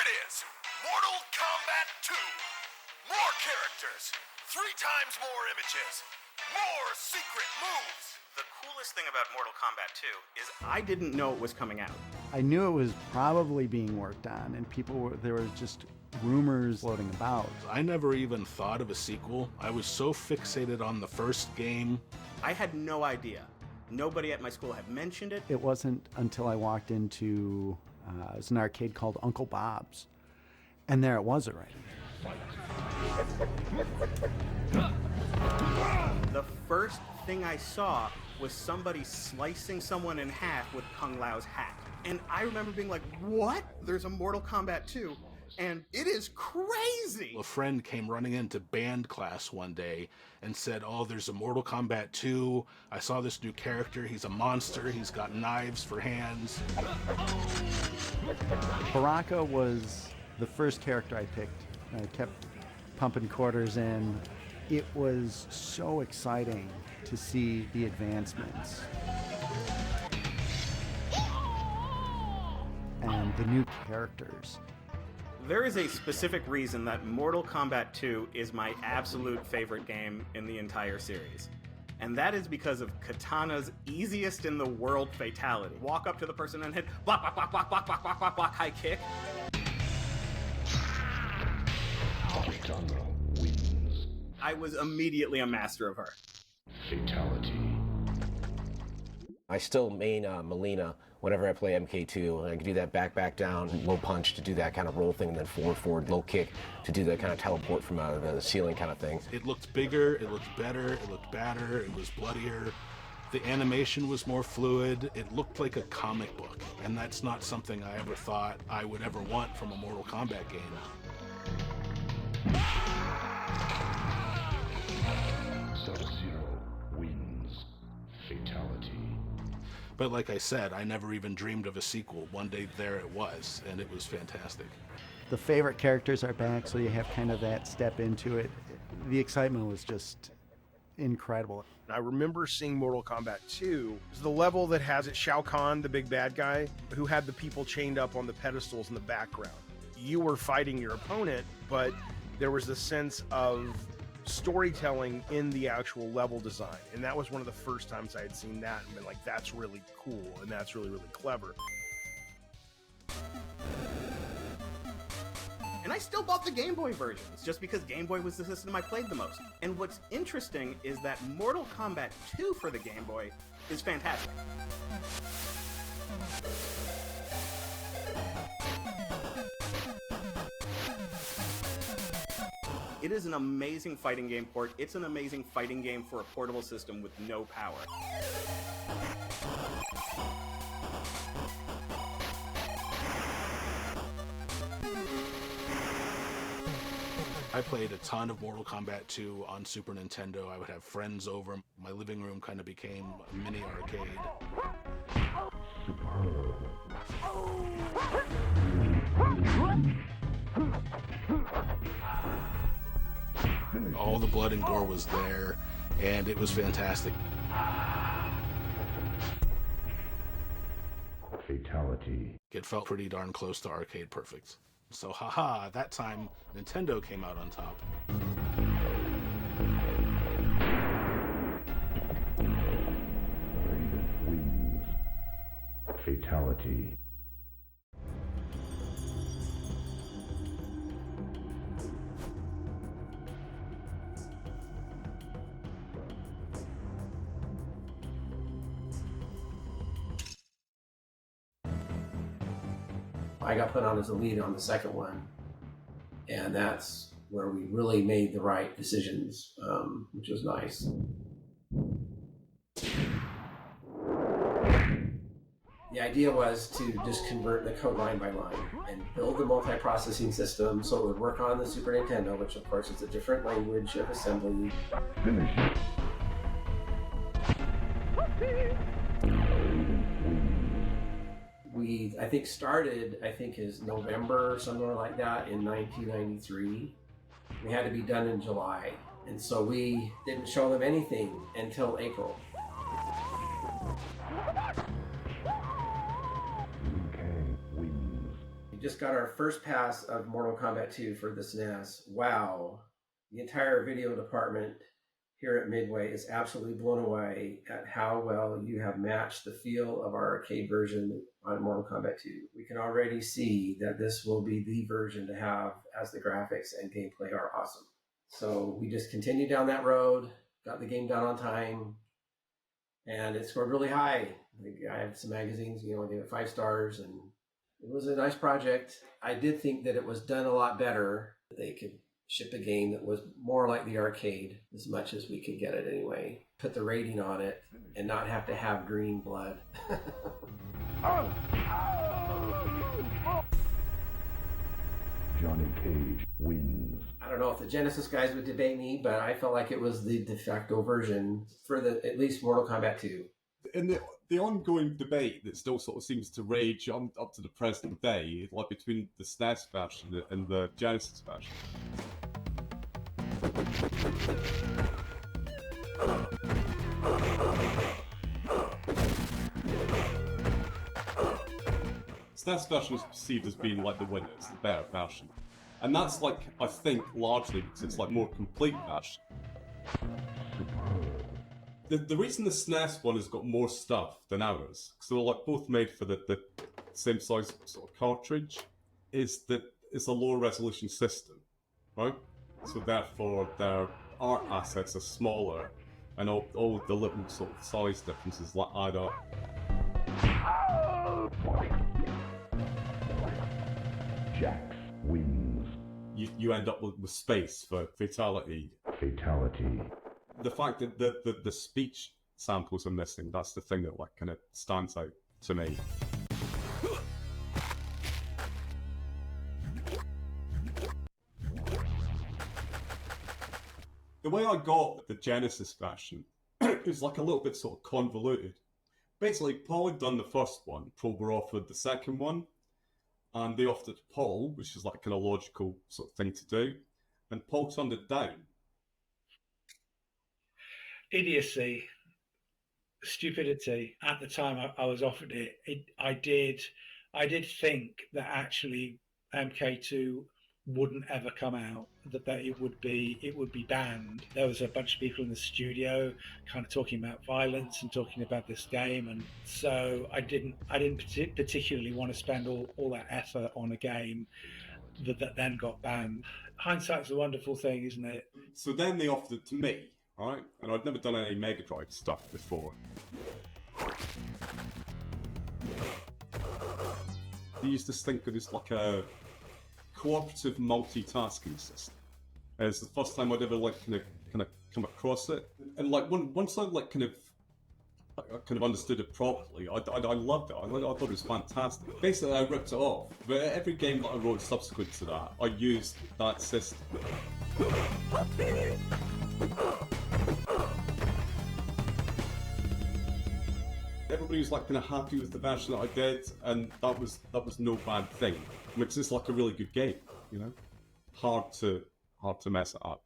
it is! Mortal Kombat 2! More characters! 3 times more images! More secret moves! The coolest thing about Mortal Kombat 2 is I didn't know it was coming out. I knew it was probably being worked on, and there were just rumors floating about. I never even thought of a sequel. I was so fixated on the first game. I had no idea. Nobody at my school had mentioned it. It wasn't until I walked into it was an arcade called Uncle Bob's, and there it was already. The first thing I saw was somebody slicing someone in half with Kung Lao's hat. And I remember being like, what? There's a Mortal Kombat 2, and it is crazy! A friend came running into band class one day and said, oh, there's a Mortal Kombat 2. I saw this new character. He's a monster. He's got knives for hands. Baraka was the first character I picked. I kept pumping quarters in. It was so exciting to see the advancements and the new characters. There is a specific reason that Mortal Kombat 2 is my absolute favorite game in the entire series. And that is because of Katana's easiest in the world fatality. Walk up to the person and hit block, block, block, block, block, block, block, block, block, high kick. Katana wins. I was immediately a master of her. Fatality. I still main Melina whenever I play MK2, and I can do that back down, low punch to do that kind of roll thing, and then forward, low kick to do that kind of teleport from the ceiling kind of thing. It looked bigger, it looked better, it looked badder, it was bloodier. The animation was more fluid. It looked like a comic book, and that's not something I ever thought I would ever want from a Mortal Kombat game. Sub-Zero wins. Fatality. But like I said, I never even dreamed of a sequel. One day there it was, and it was fantastic. The favorite characters are back, so you have kind of that step into it. The excitement was just incredible. I remember seeing Mortal Kombat 2. It's the level that has it Shao Kahn, the big bad guy, who had the people chained up on the pedestals in the background. You were fighting your opponent, but there was the sense of storytelling in the actual level design. And that was one of the first times I had seen that and been like, that's really cool and that's really, really clever. And I still bought the Game Boy versions, just because Game Boy was the system I played the most. And what's interesting is that Mortal Kombat 2 for the Game Boy is fantastic. It is an amazing fighting game port. It's an amazing fighting game for a portable system with no power. I played a ton of Mortal Kombat 2 on Super Nintendo. I would have friends over. My living room kind of became a mini arcade. All the blood and gore was there, and it was fantastic. Fatality. It felt pretty darn close to arcade perfect. So haha, that time Nintendo came out on top. Raiden wins. Fatality. I got put on as a lead on the second one, and that's where we really made the right decisions, which was nice. The idea was to just convert the code line by line and build the multi-processing system so it would work on the Super Nintendo, which of course is a different language of assembly. Finish it. We, I think, started, is November, somewhere like that, in 1993. We had to be done in July. And so we didn't show them anything until April. just got our first pass of Mortal Kombat 2 for the SNES. Wow. The entire video department here at Midway is absolutely blown away at how well you have matched the feel of our arcade version on Mortal Kombat 2. We can already see that this will be the version to have, as the graphics and gameplay are awesome. So we just continued down that road, got the game done on time, and it scored really high. I had some magazines, I gave it 5 stars, and it was a nice project. I did think that it was done a lot better. They could ship a game that was more like the arcade, as much as we could get it anyway. Put the rating on it and not have to have green blood. Johnny Cage wins. I don't know if the Genesis guys would debate me, but I felt like it was the de facto version for at least Mortal Kombat 2. In the ongoing debate that still sort of seems to rage on up to the present day, like between the SNES version and the Genesis version. SNES version is perceived as being like the winner, it's the better version. And that's like, I think, largely because it's like more complete version. The reason the SNES one has got more stuff than ours, because they're like both made for the same size sort of cartridge, is that it's a lower resolution system, right? So therefore their art assets are smaller, and all the little sort of size differences like add up. Jax wins. You end up with space for fatality. Fatality. The fact that the speech samples are missing, that's the thing that like kind of stands out to me. The way I got the Genesis version is like a little bit sort of convoluted. Basically, Paul had done the first one, Prueba were offered the second one, and they offered it to Paul, which is like a kind of logical sort of thing to do, and Paul turned it down. Idiocy, stupidity. At the time I was offered it, I did think that actually MK2 wouldn't ever come out, that it would be banned. There was a bunch of people in the studio kind of talking about violence and talking about this game, and so I didn't particularly want to spend all that effort on a game that then got banned. Hindsight's a wonderful thing, isn't it? So then they offered it to me, right? And I'd never done any Mega Drive stuff before. They used this thing that is like a cooperative multitasking system. And it's the first time I'd ever like kind of come across it. And like once I like kind of understood it properly, I loved it. I thought it was fantastic. Basically, I ripped it off. But every game that I wrote subsequent to that, I used that system. Everybody was like kind of happy with the version that I did, and that was no bad thing. I mean, it's just like a really good game, you know. Hard to mess it up.